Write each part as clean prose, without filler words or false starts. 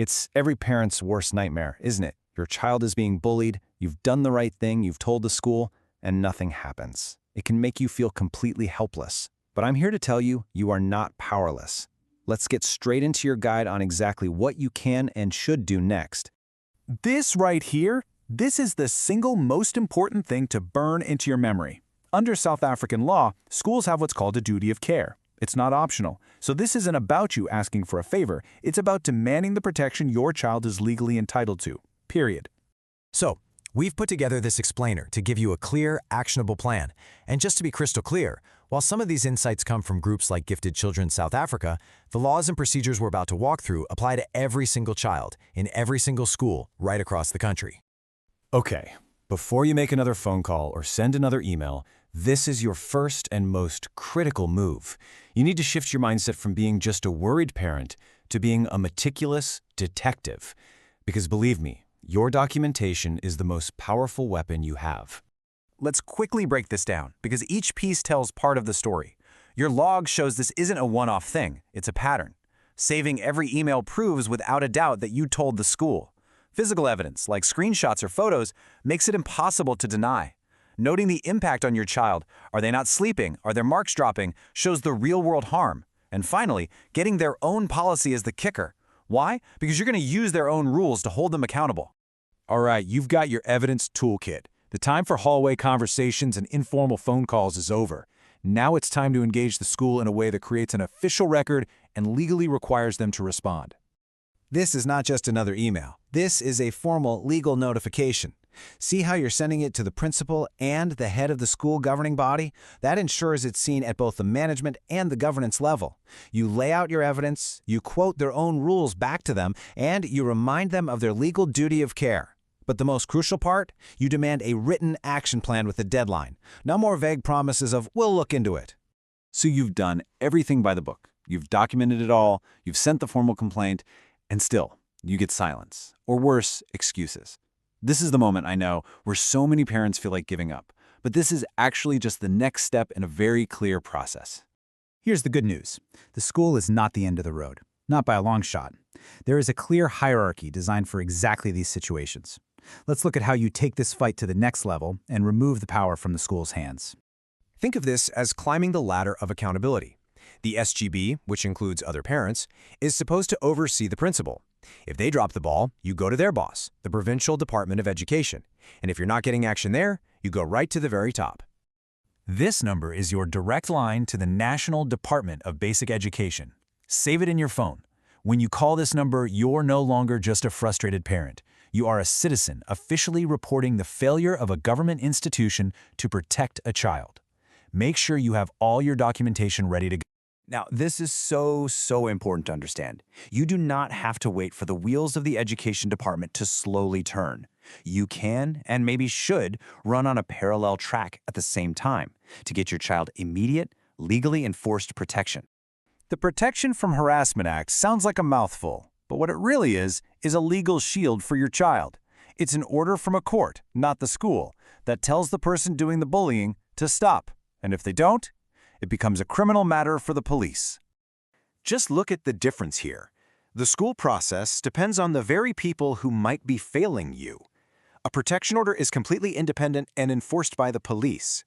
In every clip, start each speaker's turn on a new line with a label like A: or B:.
A: It's every parent's worst nightmare, isn't it? Your child is being bullied, you've done the right thing, you've told the school, and nothing happens. It can make you feel completely helpless. But I'm here to tell you, you are not powerless. Let's get straight into your guide on exactly what you can and should do next.
B: This right here, this is the single most important thing to burn into your memory. Under South African law, schools have what's called a duty of care. It's not optional. So this isn't about you asking for a favor. It's about demanding the protection your child is legally entitled to. Period.
C: So, we've put together this explainer to give you a clear, actionable plan. And just to be crystal clear, while some of these insights come from groups like Gifted Children South Africa, the laws and procedures we're about to walk through apply to every single child, in every single school, right across the country.
A: Okay, before you make another phone call or send another email, this is your first and most critical move. You need to shift your mindset from being just a worried parent to being a meticulous detective. Because believe me, your documentation is the most powerful weapon you have.
B: Let's quickly break this down, because each piece tells part of the story. Your log shows this isn't a one-off thing, it's a pattern. Saving every email proves without a doubt that you told the school. Physical evidence, like screenshots or photos, makes it impossible to deny. Noting the impact on your child, are they not sleeping, are their marks dropping, shows the real-world harm. And finally, getting their own policy is the kicker. Why? Because you're going to use their own rules to hold them accountable.
D: All right, you've got your evidence toolkit. The time for hallway conversations and informal phone calls is over. Now it's time to engage the school in a way that creates an official record and legally requires them to respond.
C: This is not just another email. This is a formal legal notification. See how you're sending it to the principal and the head of the school governing body? That ensures it's seen at both the management and the governance level. You lay out your evidence, you quote their own rules back to them, and you remind them of their legal duty of care. But the most crucial part, you demand a written action plan with a deadline. No more vague promises of, "we'll look into it."
A: So you've done everything by the book. You've documented it all, you've sent the formal complaint, and still, you get silence, or worse, excuses. This is the moment, I know, where so many parents feel like giving up. But this is actually just the next step in a very clear process.
B: Here's the good news. The school is not the end of the road, not by a long shot. There is a clear hierarchy designed for exactly these situations. Let's look at how you take this fight to the next level and remove the power from the school's hands.
C: Think of this as climbing the ladder of accountability. The SGB, which includes other parents, is supposed to oversee the principal. If they drop the ball, you go to their boss, the Provincial Department of Education. And if you're not getting action there, you go right to the very top.
B: This number is your direct line to the National Department of Basic Education. Save it in your phone. When you call this number, you're no longer just a frustrated parent. You are a citizen officially reporting the failure of a government institution to protect a child. Make sure you have all your documentation ready to go.
E: Now, this is so important to understand. You do not have to wait for the wheels of the education department to slowly turn. You can, and maybe should, run on a parallel track at the same time to get your child immediate, legally enforced protection.
B: The Protection from Harassment Act sounds like a mouthful, but what it really is a legal shield for your child. It's an order from a court, not the school, that tells the person doing the bullying to stop. And if they don't, it becomes a criminal matter for the police.
E: Just look at the difference here. The school process depends on the very people who might be failing you. A protection order is completely independent and enforced by the police.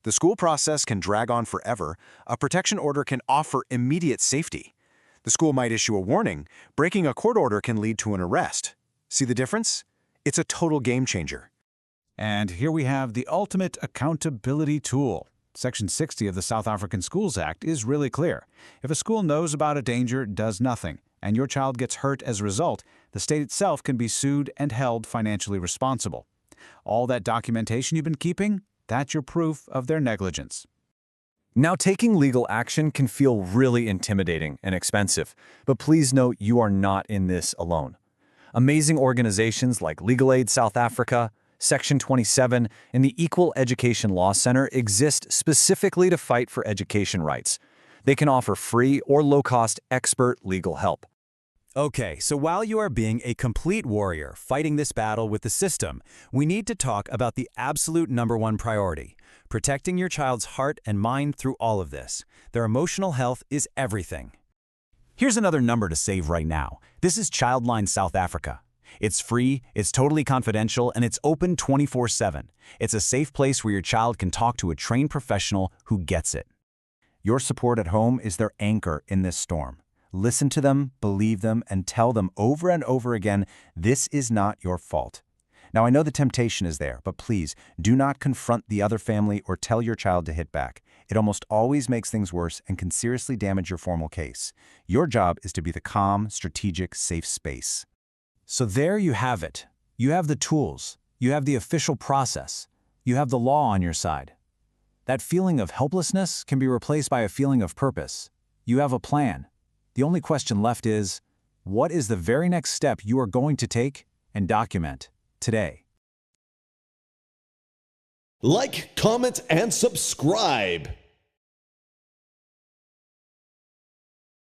E: The school process can drag on forever. A protection order can offer immediate safety. The school might issue a warning. Breaking a court order can lead to an arrest. See the difference? It's a total game changer.
B: And here we have the ultimate accountability tool. Section 60 of the South African Schools Act is really clear. If a school knows about a danger, does nothing, and your child gets hurt as a result, the state itself can be sued and held financially responsible. All that documentation you've been keeping, that's your proof of their negligence.
A: Now, taking legal action can feel really intimidating and expensive, but please note you are not in this alone. Amazing organizations like Legal Aid South Africa, Section 27, and the Equal Education Law Center exist specifically to fight for education rights. They can offer free or low-cost expert legal help.
C: Okay, so while you are being a complete warrior fighting this battle with the system, we need to talk about the absolute #1 priority, protecting your child's heart and mind through all of this. Their emotional health is everything.
B: Here's another number to save right now. This is Childline South Africa. It's free, it's totally confidential, and it's open 24/7. It's a safe place where your child can talk to a trained professional who gets it. Your support at home is their anchor in this storm. Listen to them, believe them, and tell them over and over again, this is not your fault. Now, I know the temptation is there, but please do not confront the other family or tell your child to hit back. It almost always makes things worse and can seriously damage your formal case. Your job is to be the calm, strategic, safe space.
A: So there you have it. You have the tools. You have the official process. You have the law on your side. That feeling of helplessness can be replaced by a feeling of purpose. You have a plan. The only question left is, what is the very next step you are going to take and document today?
F: Like, comment, and subscribe.